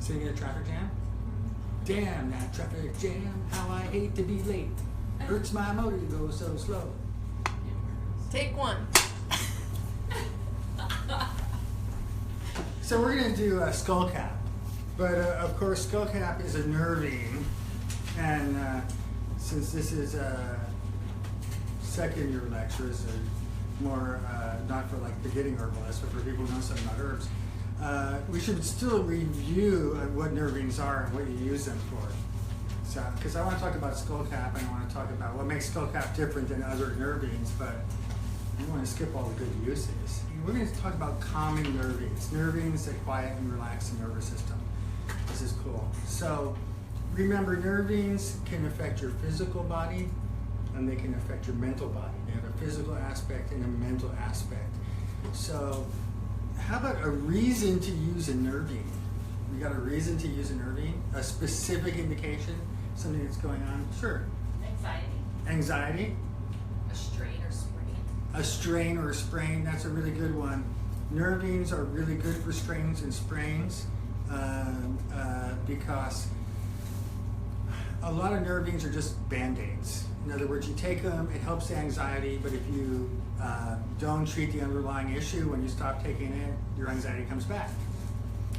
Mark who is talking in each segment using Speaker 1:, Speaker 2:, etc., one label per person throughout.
Speaker 1: Sitting in a traffic jam? Damn that traffic jam, how I hate to be late. Hurts my motor to go so slow.
Speaker 2: Take one.
Speaker 1: So we're going to do a Skullcap. But of course, Skullcap is a nervine. And since this is a second year lecture, it's more not for like beginning herbalists, but for people who know something about herbs. We should still review what nervines are and what you use them for. So, because I want to talk about Skullcap and I want to talk about what makes Skullcap different than other nervines, but I don't want to skip all the good uses. We're going to talk about calming nervines, nervines that quiet and relax the nervous system. This is cool. So, remember, nervines can affect your physical body and they can affect your mental body. They have a physical aspect and a mental aspect. So, how about a reason to use a nervine? You got a reason to use a nervine? A specific indication? Something that's going on? Sure.
Speaker 3: Anxiety.
Speaker 1: Anxiety?
Speaker 3: A strain or sprain.
Speaker 1: A strain or a sprain, that's a really good one. Nervines are really good for strains and sprains because a lot of nervines are just band-aids. In other words, you take them, it helps the anxiety, but if you don't treat the underlying issue, when you stop taking it, your anxiety comes back.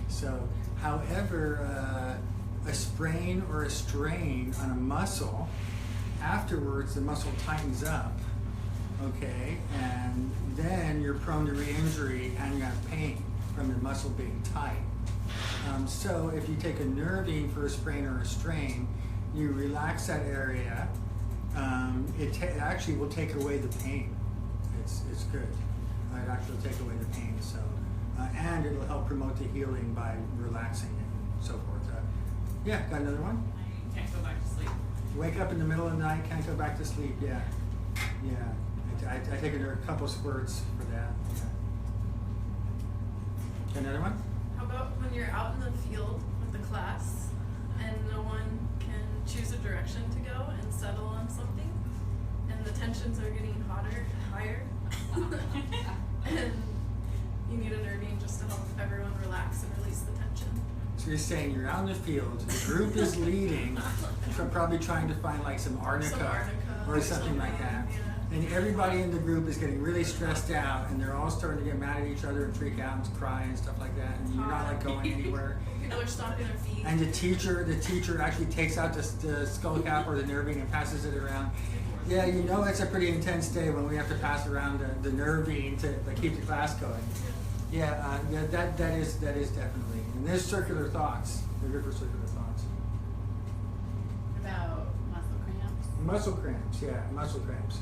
Speaker 1: So, however, a sprain or a strain on a muscle, afterwards the muscle tightens up, okay, and then you're prone to re-injury and you have pain from the muscle being tight. So if you take a nervine for a sprain or a strain, you relax that area, it actually will take away the pain. It's good. It actually will take away the pain. So, and it'll help promote the healing by relaxing it and so forth. Yeah, got another one?
Speaker 3: I can't go back to sleep.
Speaker 1: Wake up in the middle of the night, can't go back to sleep. Yeah, yeah. I take a couple squirts for that. Yeah. Got another one?
Speaker 2: How about when you're out in the field with the class and no one can choose a direction to go and settle on something, and the tensions are getting higher, and you need a nervine just to help everyone relax and release the tension.
Speaker 1: So you're saying you're out in the field, the group is leading, probably trying to find like some arnica or something like that.
Speaker 2: Yeah.
Speaker 1: And everybody in the group is getting really stressed out and they're all starting to get mad at each other and freak out and cry and stuff like that, and you're not like going anywhere.
Speaker 2: People are stomping their feet.
Speaker 1: And the teacher actually takes out the Skullcap or the nervine and passes it around. Yeah, you know it's a pretty intense day when we have to pass around the nervine to keep the class going. Yeah, that is definitely. And there's circular thoughts. They're good for circular thoughts.
Speaker 3: About muscle cramps.
Speaker 1: Muscle cramps, yeah, muscle cramps.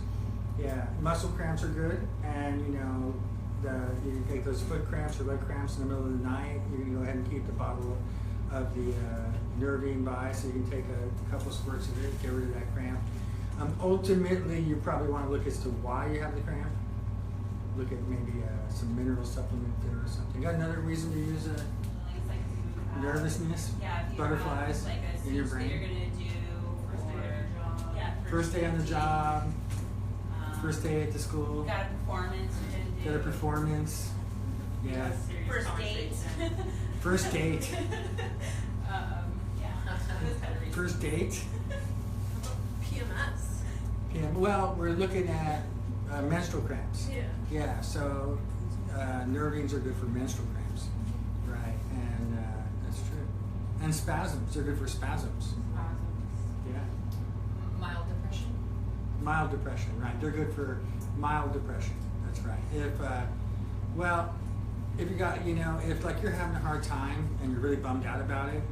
Speaker 1: Yeah, muscle cramps are good, and you know, you can take those foot cramps or leg cramps in the middle of the night. You can go ahead and keep the bottle of the nervine by, so you can take a couple squirts of it, get rid of that cramp. Ultimately, you probably want to look as to why you have the cramp. Look at maybe some mineral supplement there or something. Got another reason to use nervousness?
Speaker 3: Yeah, if you
Speaker 1: butterflies
Speaker 3: have, like a
Speaker 1: in your
Speaker 3: speech
Speaker 1: brain.
Speaker 3: that you're gonna do,
Speaker 1: First day on the job. First day at the school.
Speaker 3: Got a performance you're gonna do.
Speaker 1: Got a performance. Yeah.
Speaker 3: First date.
Speaker 1: First date.
Speaker 3: Yeah. Those kind of reasons.
Speaker 1: First date.
Speaker 2: PMS.
Speaker 1: Yeah. Well, we're looking at menstrual cramps.
Speaker 2: Yeah.
Speaker 1: Yeah. So nervines are good for menstrual cramps, right? And that's true. And spasms. They're good for spasms. Yeah.
Speaker 3: Mild depression.
Speaker 1: Mild depression, right? They're good for mild depression. That's right. If you got, if like you're having a hard time and you're really bummed out about it,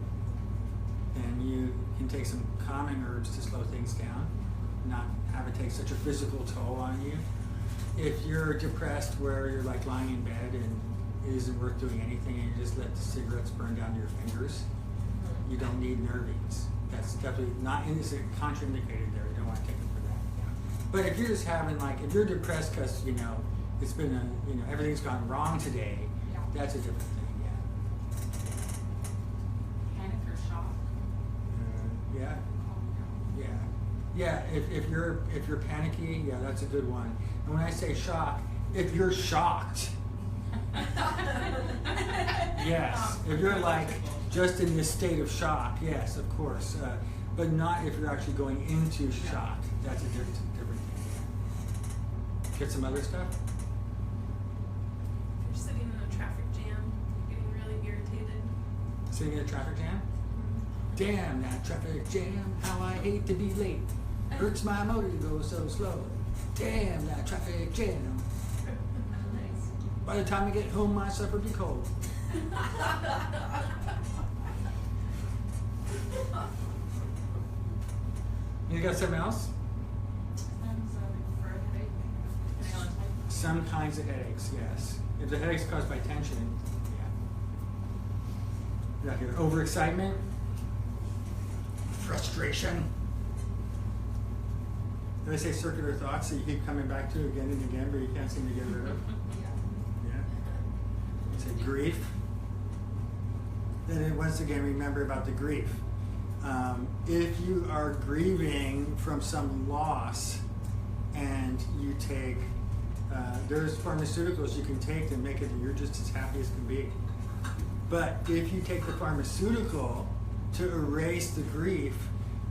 Speaker 1: then you can take some calming herbs to slow things down, not have it take such a physical toll on you. If you're depressed where you're like lying in bed and it isn't worth doing anything and you just let the cigarettes burn down your fingers, you don't need nervines. That's definitely not, it's contraindicated there. You don't want to take them for that. Yeah. But if you're just having if you're depressed because, it's been everything's gone wrong today, that's a different thing, yeah.
Speaker 3: Panic or shock.
Speaker 1: Yeah, if you're panicky, yeah, that's a good one. And when I say shock, if you're shocked, yes. If you're like Just in this state of shock, yes, of course. But not if you're actually going into shock. That's a different thing. Get some other stuff?
Speaker 2: If you're sitting in a traffic jam, getting really irritated.
Speaker 1: Sitting in a traffic jam? Damn that traffic jam, how I hate to be late. Hurts my motor to go so slow. Damn that traffic jam.
Speaker 3: Nice.
Speaker 1: By the time I get home, my supper be cold. You got something else?
Speaker 3: For a headache. Depending on type.
Speaker 1: Some kinds of headaches, yes. If the headache's caused by tension, yeah. You got here overexcitement, frustration. Did I say circular thoughts that you keep coming back to again and again, but you can't seem to get rid of? Yeah. Say grief. Then once again, remember about the grief. If you are grieving from some loss and you take, there's pharmaceuticals you can take to make it that you're just as happy as can be. But if you take the pharmaceutical to erase the grief,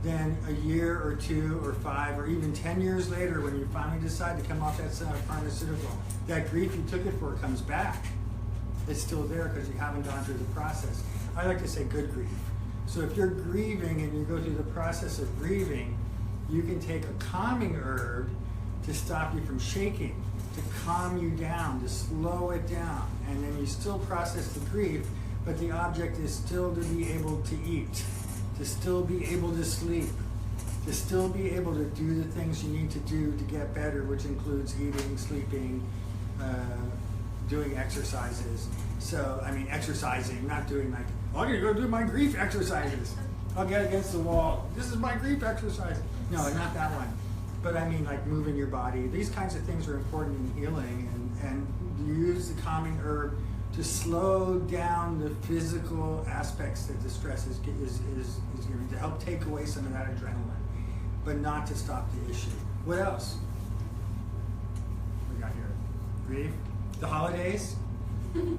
Speaker 1: then a year or 2 or 5 or even 10 years later, when you finally decide to come off that pharmaceutical, that grief you took it for comes back. It's still there because you haven't gone through the process. I like to say good grief. So if you're grieving and you go through the process of grieving, you can take a calming herb to stop you from shaking, to calm you down, to slow it down. And then you still process the grief, but the object is still to be able to eat, to still be able to sleep, to still be able to do the things you need to do to get better, which includes eating, sleeping, doing exercises. So, I mean, exercising, not doing like, oh, I'm gonna go do my grief exercises. I'll get against the wall. This is my grief exercise. No, not that one. But I mean, like moving your body. These kinds of things are important in healing, and you use the calming herb to slow down the physical aspects that the stress is giving, to help take away some of that adrenaline, but not to stop the issue. What else? We got here grief, the holidays. I'm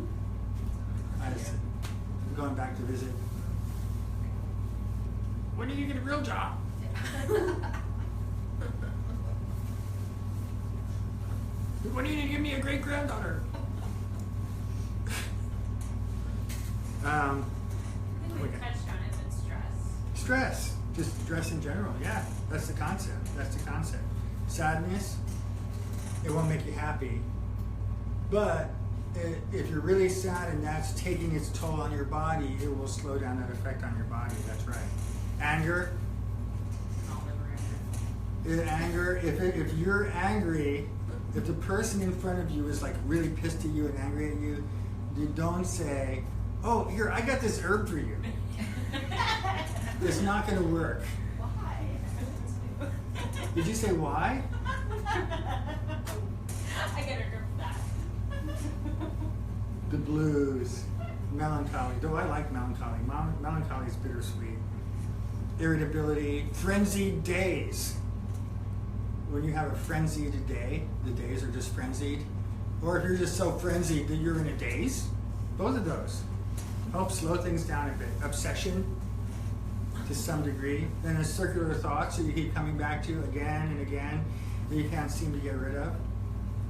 Speaker 1: going back to visit. When are you get a real job? When are you gonna give me a great granddaughter?
Speaker 3: I think we touched on it, but stress.
Speaker 1: Stress, just stress in general. Yeah, that's the concept. That's the concept. Sadness, it won't make you happy, but if you're really sad and that's taking its toll on your body, it will slow down that effect on your body. That's right. Anger. Anger. If you're angry, if the person in front of you is like really pissed at you and angry at you, you don't say, "Oh, here, I got this herb for you." It's not going to work.
Speaker 3: Why?
Speaker 1: Did you say why?
Speaker 3: I get a grip for that.
Speaker 1: The blues, melancholy. Though I like melancholy. Melancholy is bittersweet. Irritability, frenzied days. When you have a frenzied day, the days are just frenzied. Or if you're just so frenzied that you're in a daze, both of those help slow things down a bit. Obsession, to some degree. Then a circular thought, so you keep coming back to again and again, that you can't seem to get rid of.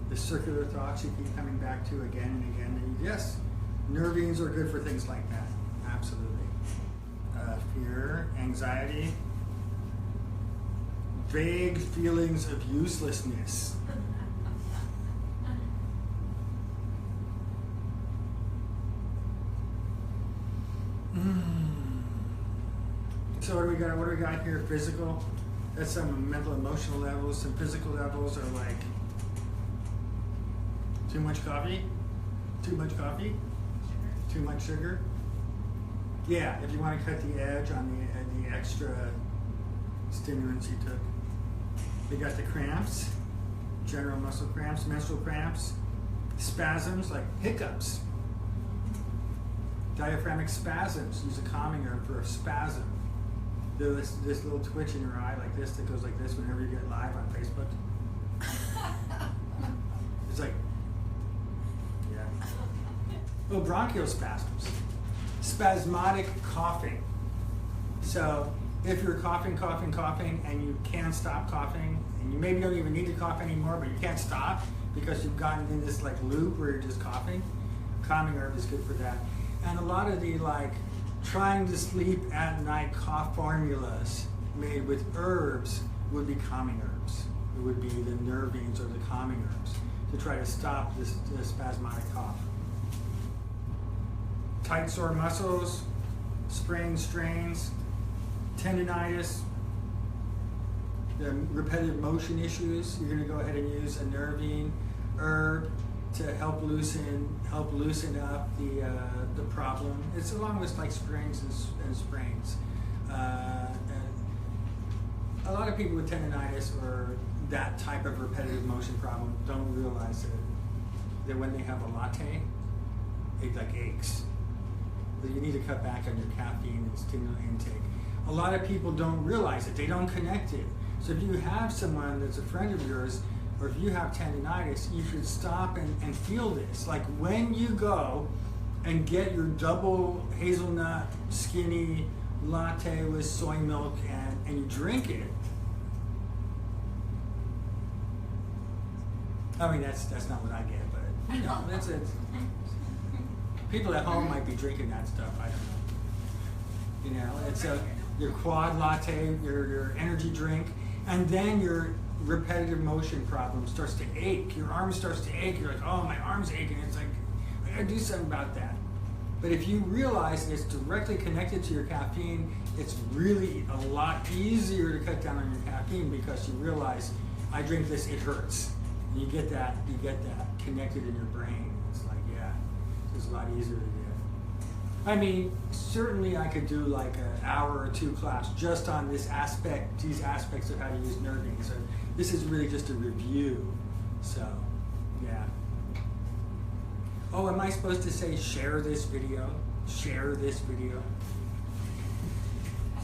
Speaker 1: The circular thoughts you keep coming back to again and again. And yes, nervines are good for things like that. Absolutely. Fear, anxiety, vague feelings of uselessness. So what do we got? What do we got here? Physical. That's some mental, emotional levels. Some physical levels are like too much coffee, too much sugar. Yeah, if you want to cut the edge on the extra stimulants you took. You got the cramps, general muscle cramps, menstrual cramps, spasms like hiccups, diaphragmatic spasms. Use a calming herb for a spasm. This little twitch in your eye like this that goes like this whenever you get live on Facebook. It's like, yeah. Well, bronchial spasms. spasmodic coughing. So if you're coughing, and you can't stop coughing, and you maybe don't even need to cough anymore, but you can't stop because you've gotten in this like loop where you're just coughing, calming herb is good for that. And a lot of the like trying to sleep at night cough formulas made with herbs would be calming herbs. It would be the nervines or the calming herbs to try to stop this spasmodic cough. Tight sore muscles, sprains, strains, tendinitis, the repetitive motion issues, you're going to go ahead and use a nervine herb to help loosen up the problem. It's along with like sprains and sprains. And a lot of people with tendinitis or that type of repetitive motion problem don't realize that when they have a latte, it like aches. But you need to cut back on your caffeine and stimulant intake. A lot of people don't realize it. They don't connect it. So if you have someone that's a friend of yours, or if you have tendinitis, you should stop and feel this. Like when you go and get your double hazelnut skinny latte with soy milk and you drink it, I mean, that's not what I get, but you know, that's it. People at home might be drinking that stuff, I don't know. You know, it's your quad latte, your energy drink, and then your repetitive motion problem starts to ache. Your arm starts to ache. You're like, oh, my arm's aching. It's like, I gotta do something about that. But if you realize it's directly connected to your caffeine, it's really a lot easier to cut down on your caffeine because you realize, I drink this, it hurts. And you get that connected in your brain. It's like, yeah, it's a lot easier to do. I mean, certainly I could do like an hour or two class just on this aspect, these aspects of how to use nervine. So this is really just a review. So, yeah. Oh, am I supposed to say share this video? Share this video?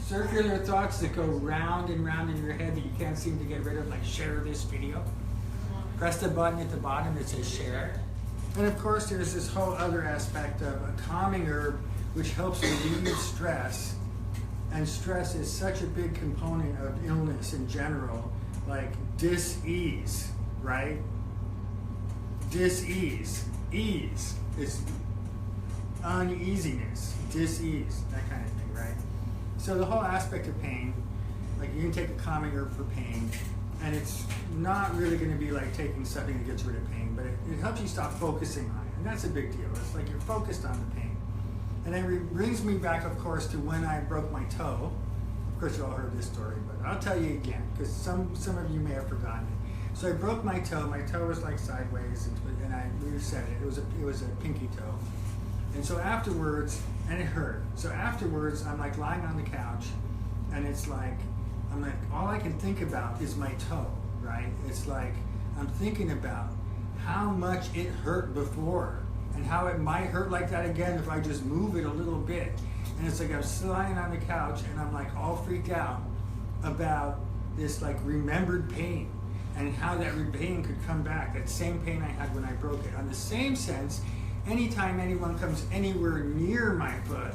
Speaker 1: Circular thoughts that go round and round in your head that you can't seem to get rid of, like share this video. Press the button at the bottom that says share. And of course there's this whole other aspect of a calming herb which helps relieve stress. And stress is such a big component of illness in general, like dis-ease, right? Dis-ease. Ease is uneasiness, dis-ease, that kind of thing, right? So the whole aspect of pain, like you can take a calming herb for pain, and it's not really going to be like taking something that gets rid of pain, but it helps you stop focusing on it, and that's a big deal. It's like you're focused on the pain. And it brings me back, of course, to when I broke my toe. Of course, you all heard this story, but I'll tell you again, because some of you may have forgotten it. So I broke my toe. My toe was like sideways, and I reset it. It was a pinky toe. And so afterwards, and it hurt. So afterwards, I'm like lying on the couch, and it's like, I'm like, all I can think about is my toe, right? It's like, I'm thinking about how much it hurt before, and how it might hurt like that again if I just move it a little bit. And it's like I'm lying on the couch, and I'm like all freaked out about this like remembered pain, and how that pain could come back, that same pain I had when I broke it. On the same sense, anytime anyone comes anywhere near my foot,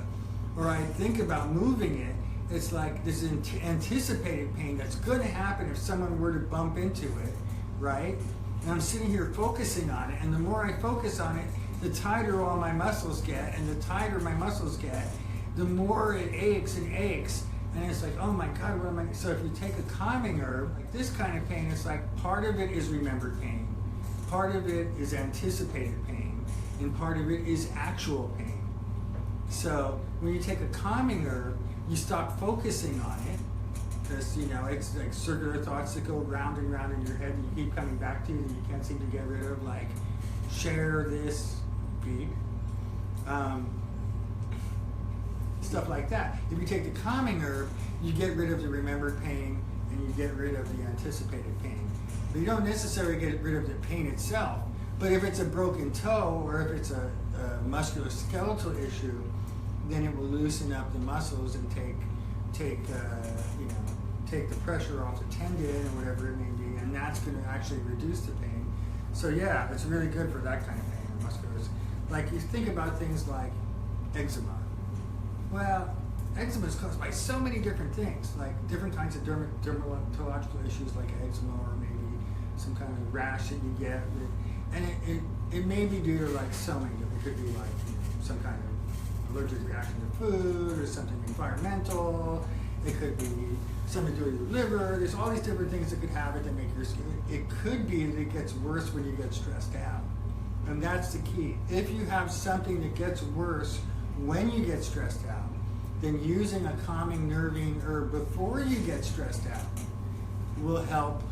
Speaker 1: or I think about moving it, it's like this anticipated pain that's going to happen if someone were to bump into it, right? And I'm sitting here focusing on it, and the more I focus on it, the tighter all my muscles get, and the tighter my muscles get, the more it aches and aches. And it's like, oh my God, what am I? So if you take a calming herb, like this kind of pain, it's like part of it is remembered pain, part of it is anticipated pain, and part of it is actual pain. So when you take a calming herb, you stop focusing on it, because you know it's like circular thoughts that go round and round in your head, and you keep coming back to you that you can't seem to get rid of, like share this feed. Stuff like that. If you take the calming herb, you get rid of the remembered pain and you get rid of the anticipated pain. But you don't necessarily get rid of the pain itself. But if it's a broken toe, or if it's a musculoskeletal issue, then it will loosen up the muscles and take the pressure off the tendon or whatever it may be, and that's going to actually reduce the pain. So yeah, it's really good for that kind of pain. Like you think about things like eczema. Well, eczema is caused by so many different things, like different kinds of dermatological issues like eczema, or maybe some kind of rash that you get. And it may be due to like so many different, it could be like some kind of allergic reaction to food or something environmental. It could be something to do with your liver. There's all these different things that could have it that make your skin. It could be that it gets worse when you get stressed out. And that's the key. If you have something that gets worse when you get stressed out, then using a calming nervine herb before you get stressed out will help,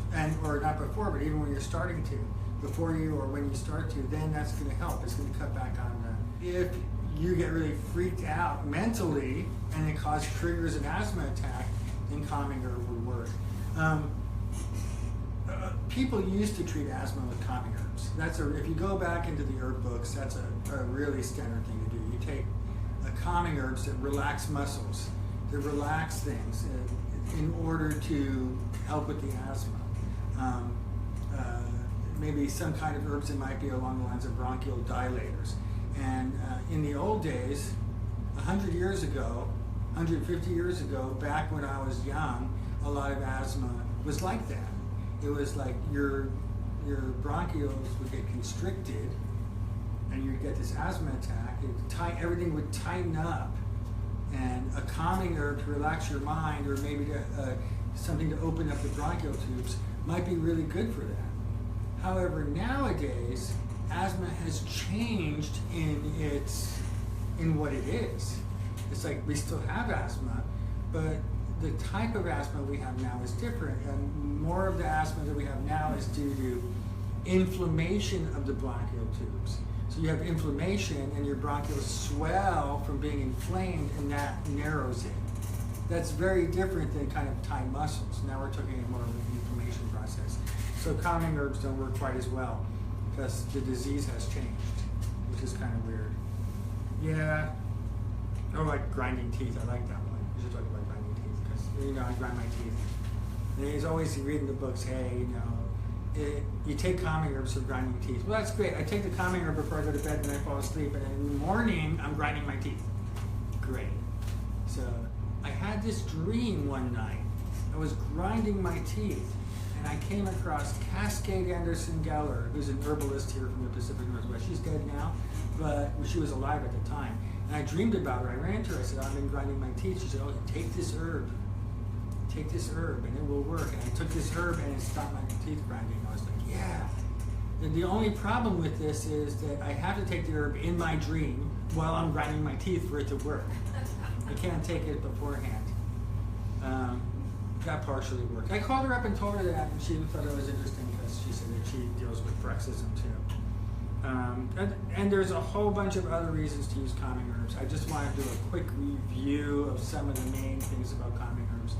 Speaker 1: or not before, but even when you're starting to, before you or when you start to, then that's going to help. It's going to cut back on that. If you get really freaked out mentally and it triggers an asthma attack, then calming herb would work. People used to treat asthma with calming herbs. If you go back into the herb books, that's a really standard thing to do. You take calming herbs that relax muscles, that relax things in order to help with the asthma. Maybe some kind of herbs that might be along the lines of bronchial dilators. And in the old days, 100 years ago, 150 years ago, back when I was young, a lot of asthma was like that. It was like your bronchioles would get constricted and you'd get this asthma attack. Everything would tighten up, and a calming herb to relax your mind, or maybe something to open up the bronchial tubes might be really good for that. However, nowadays, asthma has changed in what it is. It's like we still have asthma, but the type of asthma we have now is different, and more of the asthma that we have now is due to inflammation of the bronchial tubes. So you have inflammation and your bronchioles swell from being inflamed, and that narrows it. That's very different than kind of tight muscles. Now we're talking more of an inflammation process. So calming herbs don't work quite as well because the disease has changed, which is kind of weird. Yeah. Or like grinding teeth. I like that one. We should talk about grinding teeth because, I grind my teeth. And he's always reading the books, hey, you take calming herbs for grinding teeth. Well, that's great. I take the calming herb before I go to bed and I fall asleep, and in the morning, I'm grinding my teeth. Great. So I had this dream one night. I was grinding my teeth, and I came across Cascade Anderson Geller, who's an herbalist here from the Pacific Northwest. She's dead now, but she was alive at the time. And I dreamed about her. I ran to her. I said, I've been grinding my teeth. She said, oh, take this herb. Take this herb, and it will work. And I took this herb, and it stopped my teeth grinding. I was like, yeah. And the only problem with this is that I have to take the herb in my dream while I'm grinding my teeth for it to work. I can't take it beforehand. That partially worked. I called her up and told her that, and she thought it was interesting because she said that she deals with bruxism too. And there's a whole bunch of other reasons to use calming herbs. I just want to do a quick review of some of the main things about calming herbs.